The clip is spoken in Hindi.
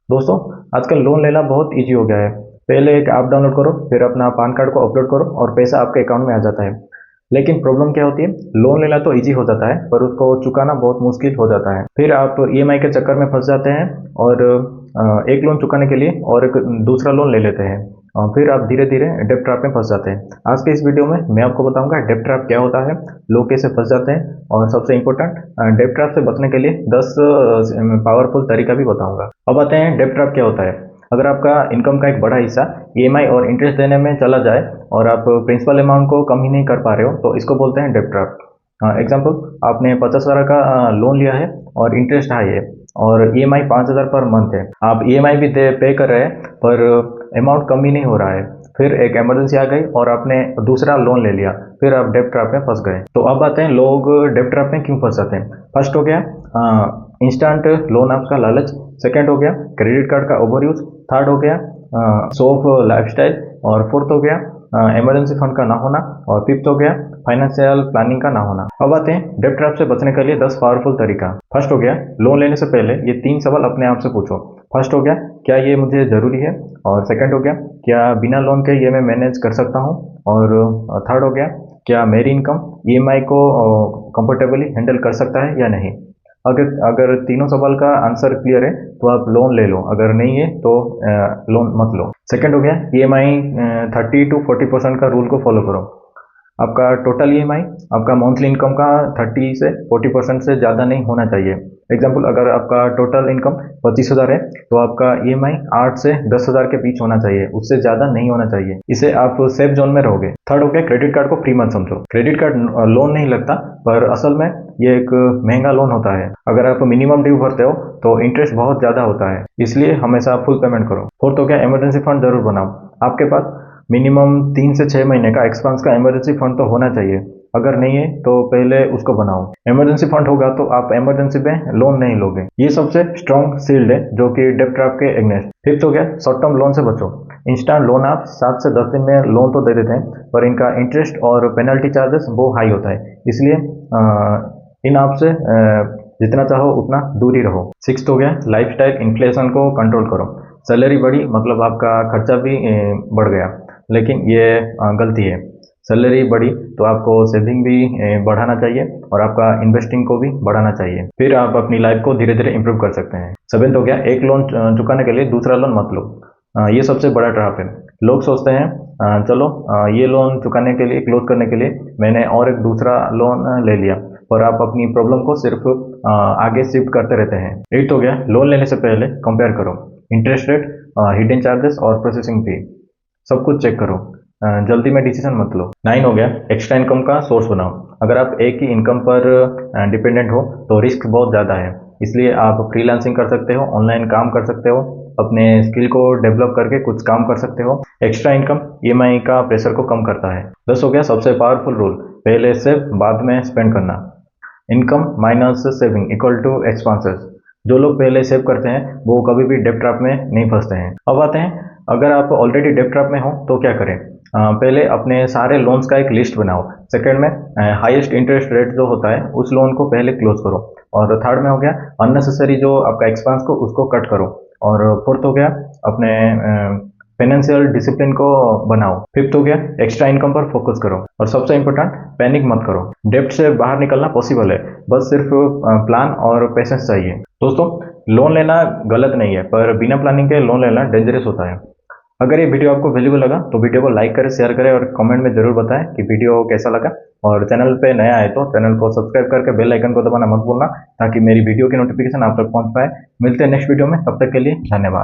दोस्तों, आजकल लोन लेना बहुत इजी हो गया है। पहले एक ऐप डाउनलोड करो, फिर अपना पैन कार्ड को अपलोड करो और पैसा आपके अकाउंट में आ जाता है। लेकिन प्रॉब्लम क्या होती है, लोन लेना तो इजी हो जाता है पर उसको चुकाना बहुत मुश्किल हो जाता है। फिर आप ईएमआई के चक्कर में फंस जाते हैं और एक लोन चुकाने के लिए और एक दूसरा लोन ले लेते हैं। फिर आप धीरे धीरे डेब्ट ट्रैप में फंस जाते हैं। आज के इस वीडियो में मैं आपको बताऊंगा डेब्ट ट्रैप क्या होता है, लोग कैसे फंस जाते हैं और सबसे इम्पोर्टेंट डेब्ट ट्रैप से बचने के लिए 10 पावरफुल तरीका भी बताऊंगा। अब आते हैं डेब्ट ट्रैप क्या होता है। अगर आपका इनकम का एक बड़ा हिस्सा ईएमआई और इंटरेस्ट देने में चला जाए और आप प्रिंसिपल अमाउंट को कम ही नहीं कर पा रहे हो तो इसको बोलते हैं डेब्ट ट्रैप। एग्जाम्पल, आपने 50,000 का लोन लिया है और इंटरेस्ट हाई है और ईएमआई 5,000 पर मंथ है। आप ईएमआई भी पे कर रहे हैं पर अमाउंट कम ही नहीं हो रहा है। फिर एक इमरजेंसी आ गई और आपने दूसरा लोन ले लिया, फिर आप डेब्ट ट्रैप में फंस गए। तो अब आते हैं लोग डेब्ट ट्रैप में क्यों फंस जाते हैं। फर्स्ट हो गया इंस्टेंट लोन ऐप्स का लालच। सेकंड हो गया क्रेडिट कार्ड का ओवर यूज। थर्ड हो गया शो ऑफ लाइफस्टाइल। और फोर्थ हो गया इमरजेंसी फंड का ना होना। और फिफ्थ हो गया फाइनेंशियल प्लानिंग का ना होना। अब आते हैं डेब्ट ट्रैप से बचने के लिए 10 पावरफुल तरीका। फर्स्ट हो गया लोन लेने से पहले ये 3 सवाल अपने आप से पूछो। फर्स्ट हो गया क्या ये मुझे ज़रूरी है। और सेकंड हो गया क्या बिना लोन के ये मैं मैनेज कर सकता हूँ। और थर्ड हो गया क्या मेरी इनकम ईएमआई को कंफर्टेबली हैंडल कर सकता है या नहीं। अगर अगर तीनों सवाल का आंसर क्लियर है तो आप लोन ले लो, अगर नहीं है तो लोन मत लो। सेकंड हो गया ईएमआई 30 to 40% का रूल को फॉलो करो। आपका टोटल ईएमआई आपका मंथली इनकम का 30 से 40% से ज़्यादा नहीं होना चाहिए। एग्जाम्पल, अगर आपका टोटल इनकम 25,000 है तो आपका ईएमआई 8 से 10,000 के बीच होना चाहिए, उससे ज़्यादा नहीं होना चाहिए। इसे आप सेफ जोन में रहोगे। थर्ड हो गया क्रेडिट कार्ड को फ्री मत समझो। क्रेडिट कार्ड लोन नहीं लगता पर असल में ये एक महंगा लोन होता है। अगर आप मिनिमम ड्यू भरते हो तो इंटरेस्ट बहुत ज़्यादा होता है, इसलिए हमेशा फुल पेमेंट करो। फोर्थ हो गया इमरजेंसी फंड जरूर बनाओ। आपके पास मिनिमम 3 से 6 महीने का एक्सपेंस का इमरजेंसी फंड तो होना चाहिए। अगर नहीं है तो पहले उसको बनाओ। इमरजेंसी फंड होगा तो आप इमरजेंसी में लोन नहीं लोगे। ये सबसे स्ट्रॉन्ग शील्ड है जो कि डेब्ट ट्रैप के अगेंस्ट। फिफ्थ हो गया शॉर्ट टर्म लोन से बचो। इंस्टेंट लोन आप 7 से 10 दिन में लोन तो दे देते हैं पर इनका इंटरेस्ट और पेनल्टी चार्जेस वो हाई होता है, इसलिए इन आप से जितना चाहो उतना दूर ही रहो। सिक्स्थ हो गया लाइफस्टाइल इन्फ्लेशन को कंट्रोल करो। सैलरी बढ़ी मतलब आपका खर्चा भी बढ़ गया, लेकिन ये गलती है। सैलरी बढ़ी तो आपको सेविंग भी बढ़ाना चाहिए और आपका इन्वेस्टिंग को भी बढ़ाना चाहिए। फिर आप अपनी लाइफ को धीरे धीरे इंप्रूव कर सकते हैं। सेवेंथ हो गया एक लोन चुकाने के लिए दूसरा लोन मत लो। ये सबसे बड़ा ट्रैप है। लोग सोचते हैं चलो ये लोन चुकाने के लिए, क्लोज करने के लिए मैंने और एक दूसरा लोन ले लिया, पर आप अपनी प्रॉब्लम को सिर्फ आगे शिफ्ट करते रहते हैं। एट हो गया लोन लेने से पहले कंपेयर करो। इंटरेस्ट रेट, हिडन चार्जेस और प्रोसेसिंग फी सब कुछ चेक करो। जल्दी में डिसीजन मत लो। 9 हो गया एक्स्ट्रा इनकम का सोर्स बनाओ। अगर आप एक ही इनकम पर डिपेंडेंट हो तो रिस्क बहुत ज़्यादा है, इसलिए आप फ्रीलांसिंग कर सकते हो, ऑनलाइन काम कर सकते हो, अपने स्किल को डेवलप करके कुछ काम कर सकते हो। एक्स्ट्रा इनकम ईएमआई का प्रेशर को कम करता है। 10 हो गया सबसे पावरफुल रूल, पहले सेव बाद में स्पेंड करना। Income minus saving equal to expenses. जो लोग पहले सेव करते हैं वो कभी भी डेब्ट ट्रैप में नहीं फंसते हैं। अब आते हैं अगर आप ऑलरेडी डेब्ट ट्रैप में हो तो क्या करें। पहले अपने सारे लोन्स का एक लिस्ट बनाओ। सेकंड में हाईएस्ट इंटरेस्ट रेट जो होता है उस लोन को पहले क्लोज करो। और थर्ड में हो गया अननेसेसरी जो आपका एक्सपेंस को उसको कट करो। और फोर्थ हो गया अपने फाइनेंशियल डिसिप्लिन को बनाओ। फिफ्थ हो गया एक्स्ट्रा इनकम पर फोकस करो। और सबसे इंपॉर्टेंट पैनिक मत करो। डेब्ट से बाहर निकलना पॉसिबल है, बस सिर्फ प्लान और पेशेंस चाहिए। दोस्तों, लोन लेना गलत नहीं है पर बिना प्लानिंग के लोन लेना डेंजरस होता है। अगर ये वीडियो आपको वैल्यूबल लगा तो वीडियो को लाइक करें, शेयर करें और कमेंट में जरूर बताएं कि वीडियो कैसा लगा। और चैनल पे नया है तो चैनल को सब्सक्राइब करके बेल आइकन को दबाना मत भूलना ताकि मेरी वीडियो की नोटिफिकेशन आप तक पहुंच पाए। मिलते हैं नेक्स्ट वीडियो में, तब तक के लिए धन्यवाद।